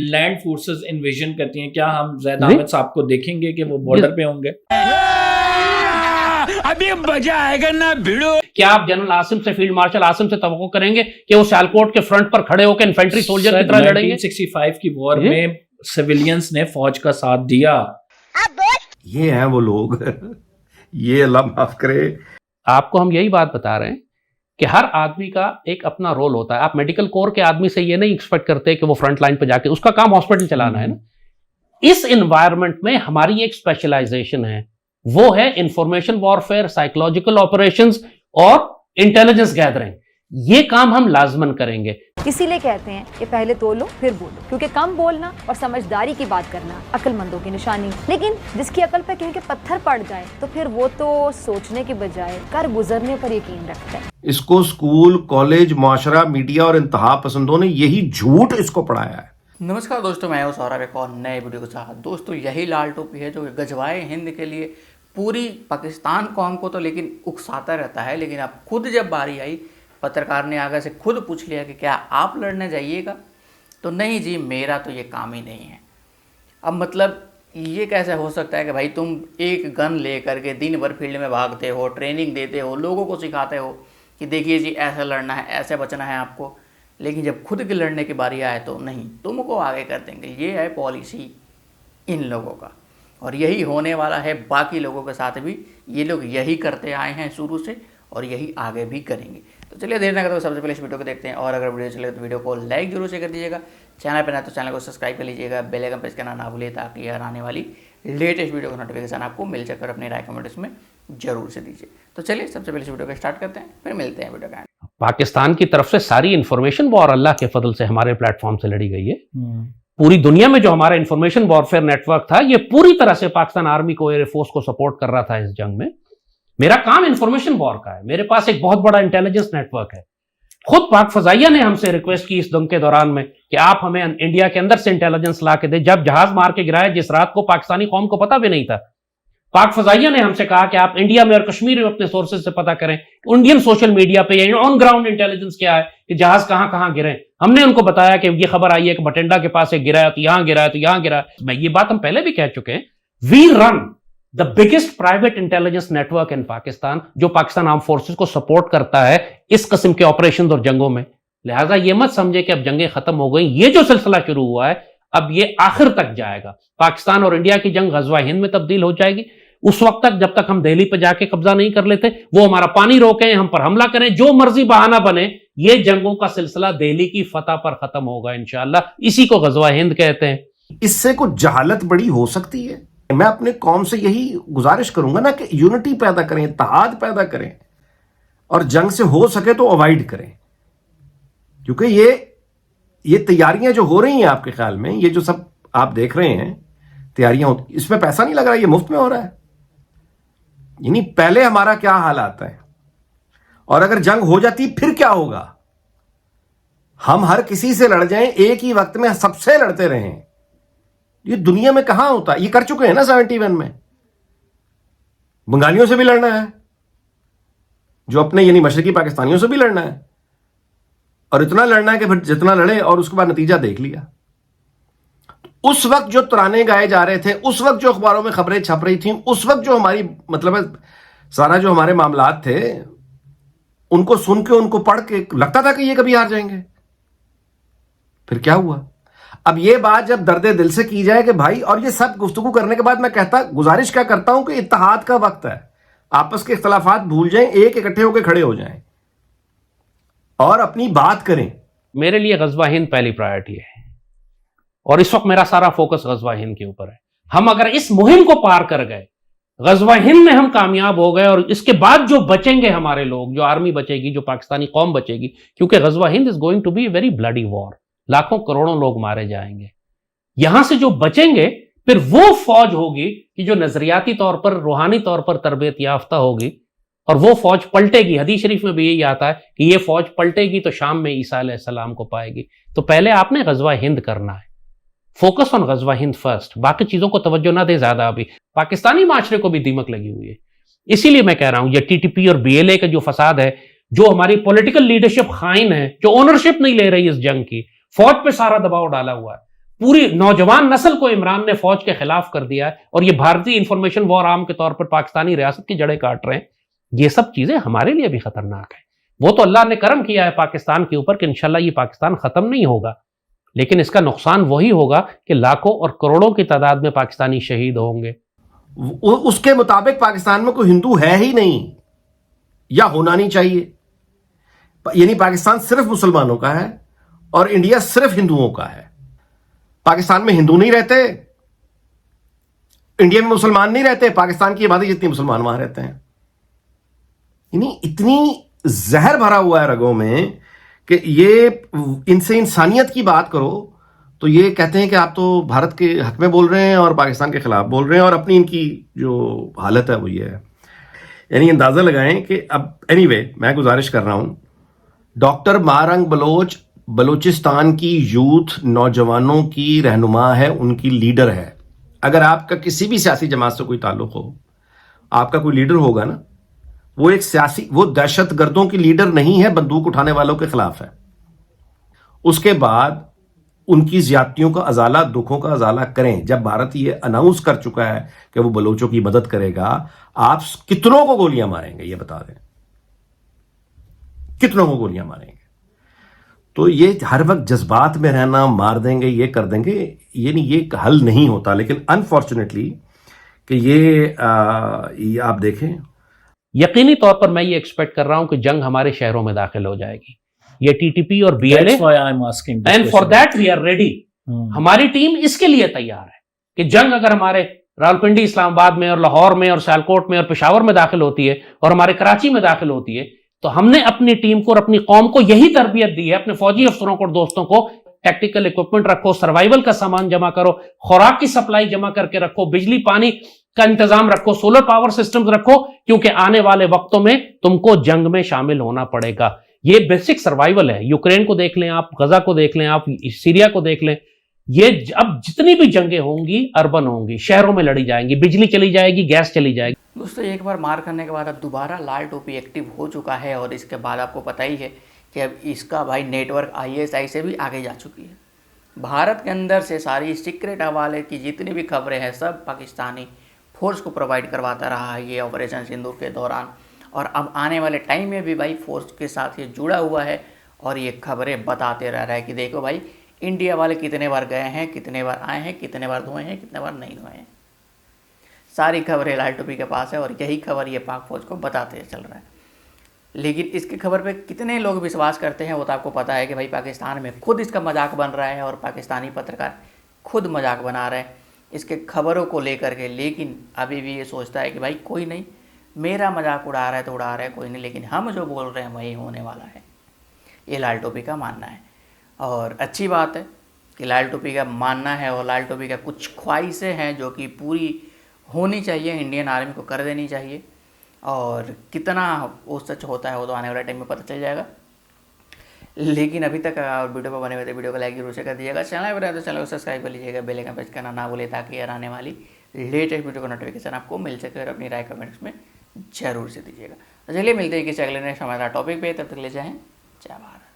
Land forces invasion करती हैं, क्या हम ज़ैद आमिद साहब को देखेंगे कि वो बॉर्डर पे होंगे? अभी मजा आएगा ना भिड़ो। क्या आप जनरल आसिम से, फील्ड मार्शल आसिम से तवक्को करेंगे कि वो सियालकोट के फ्रंट पर खड़े होकर इन्फेंट्री सोल्जर की तरह लड़ेंगे? 1965 की वॉर में सिविलियंस ने फौज का साथ दिया। ये हैं वो लोग ये अल्लाह माफ करे। आपको हम यही बात बता रहे हैं कि हर आदमी का एक अपना रोल होता है। आप मेडिकल कोर के आदमी से ये नहीं एक्सपेक्ट करते कि वो फ्रंट लाइन पे जाके, उसका काम हॉस्पिटल चलाना है ना। इस एनवायरनमेंट में हमारी एक स्पेशलाइजेशन है, वो है इंफॉर्मेशन वॉरफेयर, साइकोलॉजिकल ऑपरेशंस और इंटेलिजेंस गैदरिंग। ये काम हम लाजमन करेंगे। इसीलिए कहते हैं कि पहले तोलो फिर बोलो, क्योंकि कम बोलना और समझदारी की बात करना अक्लमंदों की निशानी। लेकिन जिसकी अकल पे कहीं के पत्थर पड़ जाए तो फिर वो तो सोचने के बजाय कर गुजरने पर यकीन रखता है। इसको स्कूल, कॉलेज, मुआशरा, मीडिया और इंतहा पसंदों ने यही झूठ इसको पढ़ाया है। नमस्कार दोस्तों, मैं हूं सौरभ एक और नए वीडियो के साथ। दोस्तों, यही लाल टोपी है जो गजवाए हिंद के लिए पूरी पाकिस्तान कौम को तो लेकिन उकसाता रहता है। लेकिन अब खुद जब बारी आई, पत्रकार ने आगे से खुद पूछ लिया कि क्या आप लड़ने जाइएगा, तो नहीं जी, मेरा तो ये काम ही नहीं है। अब मतलब ये कैसे हो सकता है कि भाई तुम एक गन ले करके दिन भर फील्ड में भागते हो, ट्रेनिंग देते हो, लोगों को सिखाते हो कि देखिए जी ऐसे लड़ना है, ऐसे बचना है आपको, लेकिन जब खुद के लड़ने की बारी आए तो नहीं, तुमको आगे कर देंगे। ये है पॉलिसी इन लोगों का, और यही होने वाला है बाकी लोगों के साथ भी। ये लोग यही करते आए हैं शुरू से और यही आगे भी करेंगे। तो चलिए देर ना करते सबसे पहले इस वीडियो को देखते हैं, और अगर वीडियो चले तो वीडियो को लाइक जरूर से कर दीजिएगा। चैनल पर ना तो चैनल को सब्सक्राइब कर लीजिएगा, बेल आइकन प्रेस करना ना भूलिए, ताकि यार आने वाली लेटेस्ट वीडियो का नोटिफिकेशन आपको मिल जाए। और अपनी राय कमेंट्स में जरूर से दीजिए। तो चलिए सबसे पहले इस वीडियो को स्टार्ट करते हैं, फिर मिलते हैं वीडियो का। पाकिस्तान की तरफ से सारी इंफॉर्मेशन वॉर अल्लाह के फजल से हमारे प्लेटफॉर्म से लड़ी गई है। पूरी दुनिया में जो हमारा इंफॉर्मेशन वॉरफेयर नेटवर्क था, ये पूरी तरह से पाकिस्तान आर्मी को, एयरफोर्स को सपोर्ट कर रहा था इस जंग में। मेरा काम इंफॉर्मेशन वॉर का है। मेरे पास एक बहुत बड़ा इंटेलिजेंस नेटवर्क है। खुद पाक फजाइया ने हमसे रिक्वेस्ट की इस जंग के दौरान में कि आप हमें इंडिया के अंदर से इंटेलिजेंस ला के दे। जब जहाज मार के गिराया, जिस रात को पाकिस्तानी कौम को पता भी नहीं था, पाक फजाइया ने हमसे कहा कि आप इंडिया में और कश्मीर में अपने सोर्सेज से पता करें, इंडियन सोशल मीडिया पे या ऑन ग्राउंड इंटेलिजेंस क्या है कि जहाज कहां कहां गिरे। हमने उनको बताया कि ये खबर आई है कि बठिंडा के पास एक गिरा है, तो यहां गिरा है, तो यहां गिरा है। मैं ये बात हम पहले भी कह चुके हैं। We run the biggest private intelligence network in Pakistan, जो पाकिस्तान आर्म फोर्सेस को सपोर्ट करता है इस किस्म के ऑपरेशन और जंगों में। लिहाजा ये मत समझे कि अब जंगें खत्म हो गई। ये जो सिलसिला शुरू हुआ है, अब ये आखिर तक जाएगा। पाकिस्तान और इंडिया की जंग गजवा हिंद में तब्दील हो जाएगी। उस वक्त तक, जब तक हम दिल्ली पे जाके कब्जा नहीं कर लेते, वो हमारा पानी रोकें, हम पर हमला करें, जो मर्जी बहाना बने, ये जंगों का सिलसिला दिल्ली की फतह पर खत्म होगा इंशाअल्लाह। इसी को गजवा हिंद कहते हैं। इससे कुछ जहालत बड़ी हो सकती है। मैं अपने कौम से यही गुजारिश करूंगा ना कि यूनिटी पैदा करें, इत्तेहाद पैदा करें, और जंग से हो सके तो अवॉइड करें। क्योंकि ये तैयारियां जो हो रही हैं आपके ख्याल में, ये जो सब आप देख रहे हैं तैयारियां, इसमें पैसा नहीं लग रहा, ये मुफ्त में हो रहा है। यानी पहले हमारा क्या हाल आता है, और अगर जंग हो जाती फिर क्या होगा। हम हर किसी से लड़ जाएं, एक ही वक्त में सबसे लड़ते रहें, ये दुनिया में कहां होता है। ये कर चुके हैं ना 71 में। बंगालियों से भी लड़ना है, जो अपने यानी मशरकी पाकिस्तानियों से भी लड़ना है, और इतना लड़ना है कि फिर जितना लड़े और उसके बाद नतीजा देख लिया। उस वक्त जो तराने गाए जा रहे थे, उस वक्त जो अखबारों में खबरें छप रही थी, उस वक्त जो हमारी मतलब सारा जो हमारे मामलात थे, उनको सुन के, उनको पढ़ के लगता था कि ये कभी हार जाएंगे। फिर क्या हुआ। अब ये बात जब दर्दे दिल से की जाए कि भाई, और ये सब गुफ्तगू करने के बाद मैं गुजारिश क्या करता हूं कि इत्तेहाद का वक्त है। आपस के इख्तलाफात भूल जाएं, एक इकट्ठे होकर खड़े हो जाएं और अपनी बात करें। मेरे लिए गजवा हिंद पहली प्रायोरिटी है, और इस वक्त मेरा सारा फोकस गजवा हिंद के ऊपर है। हम अगर इस मुहिम को पार कर गए, गजवा हिंद में हम कामयाब हो गए, और इसके बाद जो बचेंगे हमारे लोग, जो आर्मी बचेगी, जो पाकिस्तानी कौम बचेगी, क्योंकि Ghazwa Hind is going to be a very bloody war. लाखों करोड़ों लोग मारे जाएंगे। यहां से जो बचेंगे, फिर वो फौज होगी कि जो नजरियाती तौर पर, रूहानी तौर पर तरबियत याफ्ता होगी, और वो फौज पलटेगी। हदीस शरीफ में भी यही आता है कि ये फौज पलटेगी तो शाम में ईसा अलैहिस्सलाम को पाएगी। तो पहले आपने गजवा हिंद करना है। फोकस ऑन गजवा हिंद फर्स्ट, बाकी चीजों को तवज्जो ना दे ज्यादा। अभी पाकिस्तानी माशरे को भी दीमक लगी हुई है। इसीलिए मैं कह रहा हूं, ये टीटीपी और बीएलए का जो फसाद है, जो हमारी पॉलिटिकल लीडरशिप खाइन है, जो ओनरशिप नहीं ले रही इस जंग की, फौज पे सारा दबाव डाला हुआ है। पूरी नौजवान नस्ल को इमरान ने फौज के खिलाफ कर दिया है, और ये भारतीय इंफॉर्मेशन वॉर आर्म के तौर पर पाकिस्तानी रियासत की जड़ें काट रहे हैं। ये सब चीजें हमारे लिए भी खतरनाक है। वो तो अल्लाह ने करम किया है पाकिस्तान के ऊपर कि इंशाल्लाह ये पाकिस्तान खत्म नहीं होगा, लेकिन इसका नुकसान वही होगा कि लाखों और करोड़ों की तादाद में पाकिस्तानी शहीद होंगे। उसके मुताबिक पाकिस्तान में कोई हिंदू है ही नहीं, या होना नहीं चाहिए। यानी पाकिस्तान सिर्फ मुसलमानों का है और इंडिया सिर्फ हिंदुओं का है। पाकिस्तान में हिंदू नहीं रहते, इंडिया में मुसलमान नहीं रहते, पाकिस्तान की आबादी जितनी मुसलमान वहां रहते हैं। यानी इतनी जहर भरा हुआ है रगों में कि ये इनसे इंसानियत की बात करो तो ये कहते हैं कि आप तो भारत के हक में बोल रहे हैं और पाकिस्तान के खिलाफ बोल रहे हैं, और अपनी इनकी जो हालत है वो ये है। यानी अंदाजा लगाएं कि अब एनीवे मैं गुजारिश कर रहा हूं, डॉक्टर मारंग बलोच बलूचिस्तान की यूथ नौजवानों की रहनुमा है, उनकी लीडर है। अगर आपका किसी भी सियासी जमात से कोई ताल्लुक हो, आपका कोई लीडर होगा ना, वो एक सियासी, वो दहशतगर्दों की लीडर नहीं है, बंदूक उठाने वालों के खिलाफ है। उसके बाद उनकी ज्यादतियों का अजाला, दुखों का अजाला करें। जब भारत ये अनाउंस कर चुका है कि वो बलोचों की मदद करेगा, आप कितनों को गोलियां मारेंगे ये बता दें, कितनों को गोलियां मारेंगे। तो ये हर वक्त जज्बात में रहना, मार देंगे, ये कर देंगे, ये नहीं, ये हल नहीं होता। लेकिन अनफॉर्चुनेटली कि ये आप देखें, यकीनी तौर पर मैं ये एक्सपेक्ट कर रहा हूं कि जंग हमारे शहरों में दाखिल हो जाएगी। ये टीटीपी और BLA, and for that we are ready. हमारी टीम इसके लिए तैयार है कि जंग अगर हमारे रावलपिंडी, इस्लामाबाद में और लाहौर में और सियालकोट में और पेशावर में दाखिल होती है और हमारे कराची में दाखिल होती है, तो हमने अपनी टीम को और अपनी कौम को यही तरबियत दी है, अपने फौजी अफसरों को और दोस्तों को, टेक्निकल इक्विपमेंट रखो, सर्वाइवल का सामान जमा करो, खुराक की सप्लाई जमा करके रखो, बिजली पानी का इंतजाम रखो, सोलर पावर सिस्टम्स रखो, क्योंकि आने वाले वक्तों में तुमको जंग में शामिल होना पड़ेगा। ये बेसिक सर्वाइवल है। यूक्रेन को देख लें आप, गजा को देख लें आप, सीरिया को देख लें। ये अब जितनी भी जंगें होंगी अर्बन होंगी, शहरों में लड़ी जाएंगी, बिजली चली जाएगी, गैस चली जाएगी। दोस्तों, एक बार मार करने के बाद अब दोबारा लाल टोपी एक्टिव हो चुका है, और इसके बाद आपको पता ही है कि अब इसका भाई नेटवर्क ISI से भी आगे जा चुकी है। भारत के अंदर से सारी सीक्रेट हवाले की जितनी भी खबरें हैं सब पाकिस्तानी फोर्स को प्रोवाइड करवाता रहा है ये ऑपरेशन सिंदूर के दौरान, और अब आने वाले टाइम में भी भाई फोर्स के साथ ये जुड़ा हुआ है और ये खबरें बताते रह रहा है कि देखो भाई इंडिया वाले कितने बार गए हैं, कितने बार आए हैं, कितने बार धोए हैं, कितने बार नहीं धोए हैं। सारी खबरें लाल टोपी के पास है और यही खबर ये पाक फौज को बताते चल रहा है। लेकिन इसकी खबर पे कितने लोग विश्वास करते हैं वो तो आपको पता है कि भाई पाकिस्तान में खुद इसका मजाक बन रहा है और पाकिस्तानी पत्रकार खुद मजाक बना रहे हैं इसके खबरों को लेकर के। लेकिन अभी भी ये सोचता है कि भाई कोई नहीं, मेरा मजाक उड़ा रहा है तो उड़ा रहा है, कोई नहीं, लेकिन हम जो बोल रहे हैं वही होने वाला है, ये लाल टोपी का मानना है। और अच्छी बात है कि लाल टोपी का मानना है और लाल टोपी का कुछ ख्वाहिशें हैं जो कि पूरी होनी चाहिए, इंडियन आर्मी को कर देनी चाहिए। और कितना वो सच होता है वो तो आने वाले टाइम में पता चल जाएगा। लेकिन अभी तक वीडियो पर बने हुए थे, वीडियो को लाइक जरूर से कर दीजिएगा। चैनल पर तो चैनल को सब्सक्राइब कर लीजिएगा, बेल आइकन प्रेस करना ना भूले ताकि यार आने वाली लेटेस्ट वीडियो का नोटिफिकेशन आपको मिल सके। और अपनी राय कमेंट्स में जरूर से दीजिएगा। तो चलिए मिलते हैं किसी अगले नेक्स्ट हमारा टॉपिक पे, तब तक ले जाएँ जय भारत।